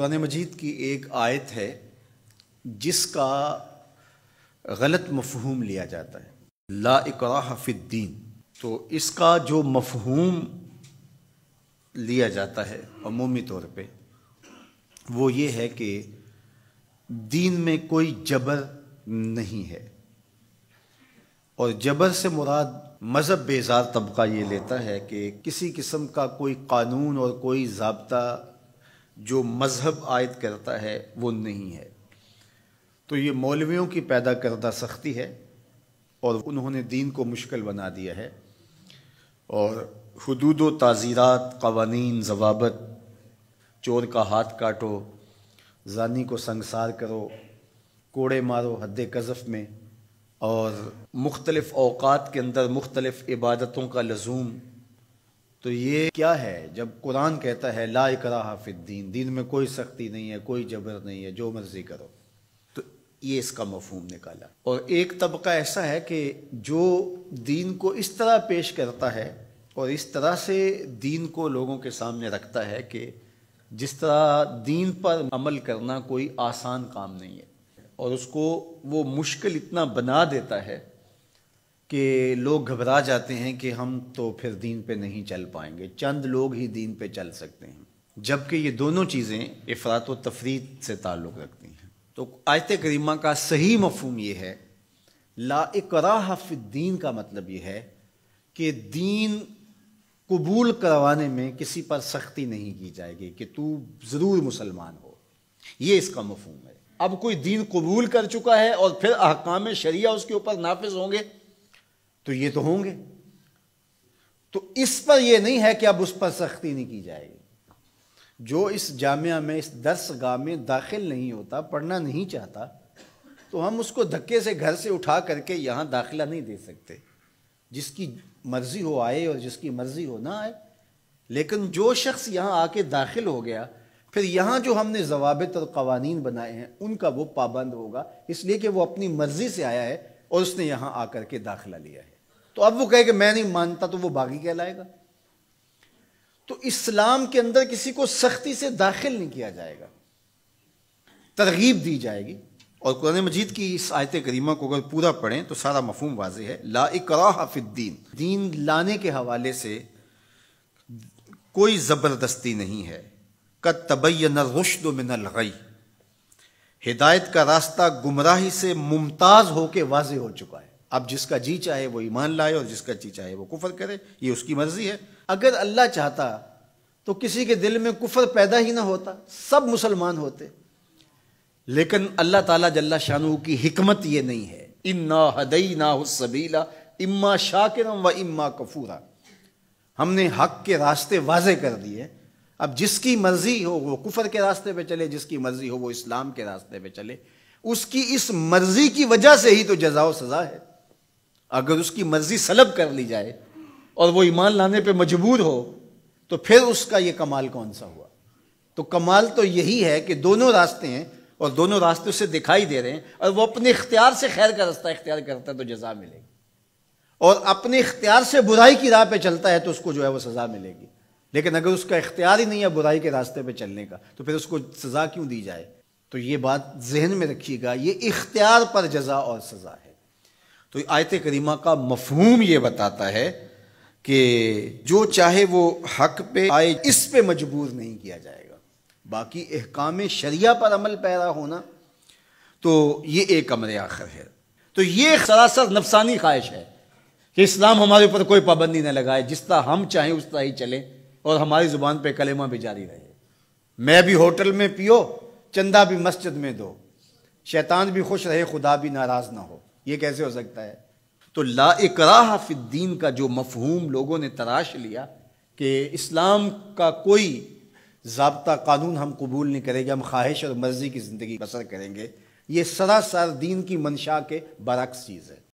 قرآن مجید کی ایک آیت ہے جس کا غلط مفہوم لیا جاتا ہے، لا اکراہ فی الدین۔ تو اس کا جو مفہوم لیا جاتا ہے عمومی طور پہ وہ یہ ہے کہ دین میں کوئی جبر نہیں ہے، اور جبر سے مراد مذہب بیزار طبقہ یہ لیتا ہے کہ کسی قسم کا کوئی قانون اور کوئی ضابطہ جو مذہب عائد کرتا ہے وہ نہیں ہے۔ تو یہ مولویوں کی پیدا کردہ سختی ہے اور انہوں نے دین کو مشکل بنا دیا ہے، اور حدود و تعزیرات، قوانین، ضوابط، چور کا ہاتھ کاٹو، زانی کو سنگسار کرو، کوڑے مارو حد قذف میں، اور مختلف اوقات کے اندر مختلف عبادتوں کا لزوم۔ تو یہ کیا ہے جب قرآن کہتا ہے لا اکراہ فی الدین، دین میں کوئی سختی نہیں ہے، کوئی جبر نہیں ہے، جو مرضی کرو؟ تو یہ اس کا مفہوم نکالا۔ اور ایک طبقہ ایسا ہے کہ جو دین کو اس طرح پیش کرتا ہے اور اس طرح سے دین کو لوگوں کے سامنے رکھتا ہے کہ جس طرح دین پر عمل کرنا کوئی آسان کام نہیں ہے، اور اس کو وہ مشکل اتنا بنا دیتا ہے کہ لوگ گھبرا جاتے ہیں کہ ہم تو پھر دین پہ نہیں چل پائیں گے، چند لوگ ہی دین پہ چل سکتے ہیں، جبکہ یہ دونوں چیزیں افراط و تفریط سے تعلق رکھتی ہیں۔ تو آیت کریمہ کا صحیح مفہوم یہ ہے، لا اکراہ فی الدین کا مطلب یہ ہے کہ دین قبول کروانے میں کسی پر سختی نہیں کی جائے گی کہ تو ضرور مسلمان ہو، یہ اس کا مفہوم ہے۔ اب کوئی دین قبول کر چکا ہے اور پھر احکام شریعہ اس کے اوپر نافذ ہوں گے تو یہ تو ہوں گے، تو اس پر یہ نہیں ہے کہ اب اس پر سختی نہیں کی جائے گی۔ جو اس جامعہ میں، اس درس گاہ میں داخل نہیں ہوتا، پڑھنا نہیں چاہتا، تو ہم اس کو دھکے سے گھر سے اٹھا کر کے یہاں داخلہ نہیں دے سکتے۔ جس کی مرضی ہو آئے اور جس کی مرضی ہو نہ آئے، لیکن جو شخص یہاں آ کے داخل ہو گیا، پھر یہاں جو ہم نے ضوابط اور قوانین بنائے ہیں ان کا وہ پابند ہوگا، اس لیے کہ وہ اپنی مرضی سے آیا ہے اور اس نے یہاں آ کر کے داخلہ لیا ہے۔ تو اب وہ کہے کہ میں نہیں مانتا تو وہ باغی کہلائے گا۔ تو اسلام کے اندر کسی کو سختی سے داخل نہیں کیا جائے گا، ترغیب دی جائے گی۔ اور قرآن مجید کی اس آیت کریمہ کو اگر پورا پڑھیں تو سارا مفہوم واضح ہے۔ لا اکراہ فی الدین، دین لانے کے حوالے سے کوئی زبردستی نہیں ہے۔ قد تبین الرشد من الغی، ہدایت کا راستہ گمراہی سے ممتاز ہو کے واضح ہو چکا ہے۔ اب جس کا جی چاہے وہ ایمان لائے اور جس کا جی چاہے وہ کفر کرے، یہ اس کی مرضی ہے۔ اگر اللہ چاہتا تو کسی کے دل میں کفر پیدا ہی نہ ہوتا، سب مسلمان ہوتے، لیکن اللہ تعالیٰ جل شانہ کی حکمت یہ نہیں ہے۔ انا ہدیناہ السبیل اما شاکرا و اما کفورا، ہم نے حق کے راستے واضح کر دیے۔ اب جس کی مرضی ہو وہ کفر کے راستے پہ چلے، جس کی مرضی ہو وہ اسلام کے راستے پہ چلے، اس کی اس مرضی کی وجہ سے ہی تو جزا و سزا ہے۔ اگر اس کی مرضی سلب کر لی جائے اور وہ ایمان لانے پہ مجبور ہو تو پھر اس کا یہ کمال کون سا ہوا؟ تو کمال تو یہی ہے کہ دونوں راستے ہیں اور دونوں راستے اسے دکھائی دے رہے ہیں، اور وہ اپنے اختیار سے خیر کا راستہ اختیار کرتا ہے تو جزا ملے گی، اور اپنے اختیار سے برائی کی راہ پہ چلتا ہے تو اس کو جو ہے وہ سزا ملے گی۔ لیکن اگر اس کا اختیار ہی نہیں ہے برائی کے راستے پہ چلنے کا تو پھر اس کو سزا کیوں دی جائے؟ تو یہ بات ذہن میں رکھیے گا، یہ اختیار پر جزا اور سزا ہے۔ تو آیت کریمہ کا مفہوم یہ بتاتا ہے کہ جو چاہے وہ حق پہ آئے، اس پہ مجبور نہیں کیا جائے گا۔ باقی احکام شریعہ پر عمل پیرا ہونا تو یہ ایک امر آخر ہے۔ تو یہ سراسر نفسانی خواہش ہے کہ اسلام ہمارے اوپر کوئی پابندی نہ لگائے، جس طرح ہم چاہیں اس طرح ہی چلیں اور ہماری زبان پہ کلمہ بھی جاری رہے۔ میں بھی ہوٹل میں پیو، چندہ بھی مسجد میں دو، شیطان بھی خوش رہے، خدا بھی ناراض نہ ہو، یہ کیسے ہو سکتا ہے؟ تو لا اکراہ فی الدین کا جو مفہوم لوگوں نے تراش لیا کہ اسلام کا کوئی ضابطہ قانون ہم قبول نہیں کریں گے، ہم خواہش اور مرضی کی زندگی بسر کریں گے، یہ سراسر دین کی منشا کے برعکس چیز ہے۔